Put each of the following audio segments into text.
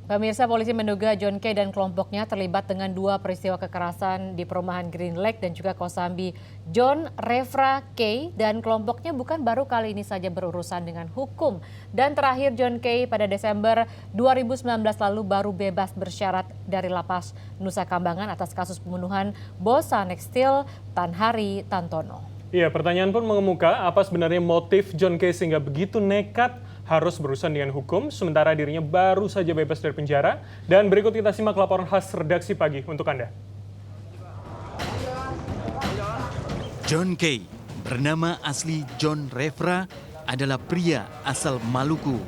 Pemirsa, polisi menduga John Kay dan kelompoknya terlibat dengan dua peristiwa kekerasan di perumahan Green Lake dan juga Kosambi. John Refra Kay dan kelompoknya bukan baru kali ini saja berurusan dengan hukum. Dan terakhir John Kay pada Desember 2019 lalu baru bebas bersyarat dari lapas Nusa Kambangan atas kasus pembunuhan bos Sanex Steel Tanhari Tantono. Iya, pertanyaan pun mengemuka, apa sebenarnya motif John Kay sehingga begitu nekat harus berurusan dengan hukum, sementara dirinya baru saja bebas dari penjara. Dan berikut kita simak laporan khas redaksi pagi untuk Anda. John Kay, bernama asli John Refra, adalah pria asal Maluku.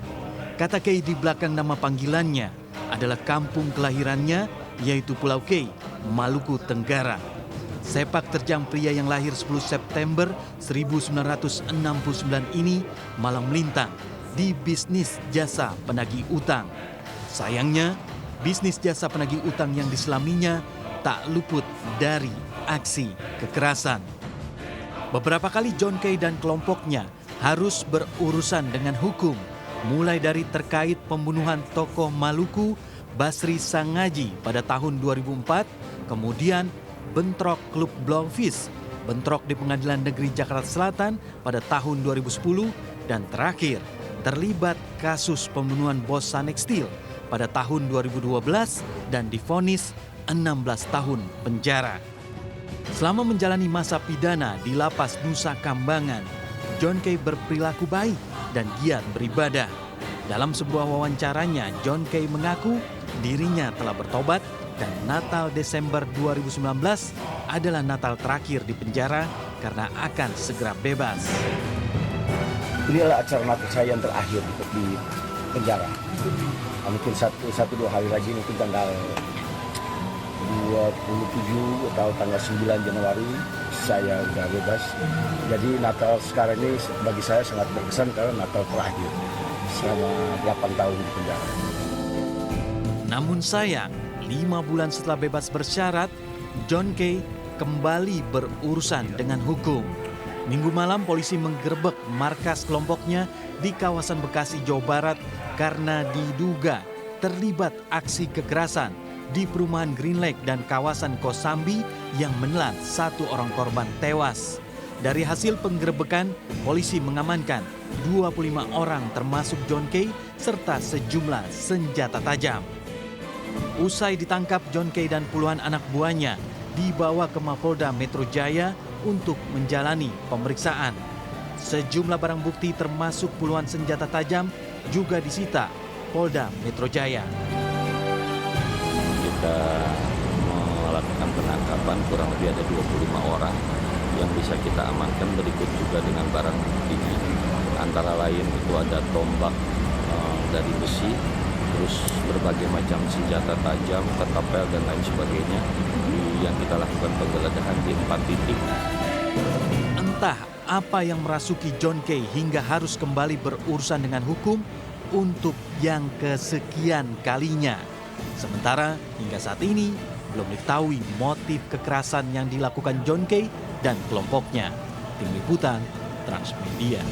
Kata Kay di belakang nama panggilannya adalah kampung kelahirannya, yaitu Pulau Kay, Maluku Tenggara. Sepak terjang pria yang lahir 10 September 1969 ini malang melintang di bisnis jasa penagih utang. Sayangnya, bisnis jasa penagih utang yang diselaminya tak luput dari aksi kekerasan. Beberapa kali John Kay dan kelompoknya harus berurusan dengan hukum, mulai dari terkait pembunuhan tokoh Maluku Basri Sangaji pada tahun 2004, kemudian bentrok klub Blowfish, bentrok di Pengadilan Negeri Jakarta Selatan pada tahun 2010, dan terakhir terlibat kasus pembunuhan bos Sanex Steel pada tahun 2012 dan divonis 16 tahun penjara. Selama menjalani masa pidana di lapas Nusa Kambangan, John Kay berperilaku baik dan giat beribadah. Dalam sebuah wawancaranya, John Kay mengaku dirinya telah bertobat dan Natal Desember 2019 adalah Natal terakhir di penjara karena akan segera bebas. Inilah acara Natal saya yang terakhir di penjara. Mungkin satu dua hari lagi, mungkin tanggal 27 atau tanggal 9 Januari saya sudah bebas. Jadi Natal sekarang ini bagi saya sangat berkesan karena Natal terakhir selama 8 tahun di penjara. Namun sayang, 5 bulan setelah bebas bersyarat, John Kay kembali berurusan dengan hukum. Minggu malam polisi menggerebek markas kelompoknya di kawasan Bekasi, Jawa Barat karena diduga terlibat aksi kekerasan di perumahan Green Lake dan kawasan Kosambi yang menelan 1 orang korban tewas. Dari hasil penggerebekan, polisi mengamankan 25 orang termasuk John Kay serta sejumlah senjata tajam. Usai ditangkap, John Kay dan puluhan anak buahnya dibawa ke Mapolda Metro Jaya untuk menjalani pemeriksaan. Sejumlah barang bukti termasuk puluhan senjata tajam juga disita Polda Metro Jaya. Kita melakukan penangkapan kurang lebih ada 25 orang yang bisa kita amankan, berikut juga dengan barang buktinya. Antara lain itu ada tombak dari besi, terus berbagai macam senjata tajam, ketapel dan lain sebagainya yang kita lakukan penggeledahan di 4 titik. Entah apa yang merasuki John Kay hingga harus kembali berurusan dengan hukum untuk yang kesekian kalinya. Sementara hingga saat ini belum diketahui motif kekerasan yang dilakukan John Kay dan kelompoknya. Tim Liputan Transmedia.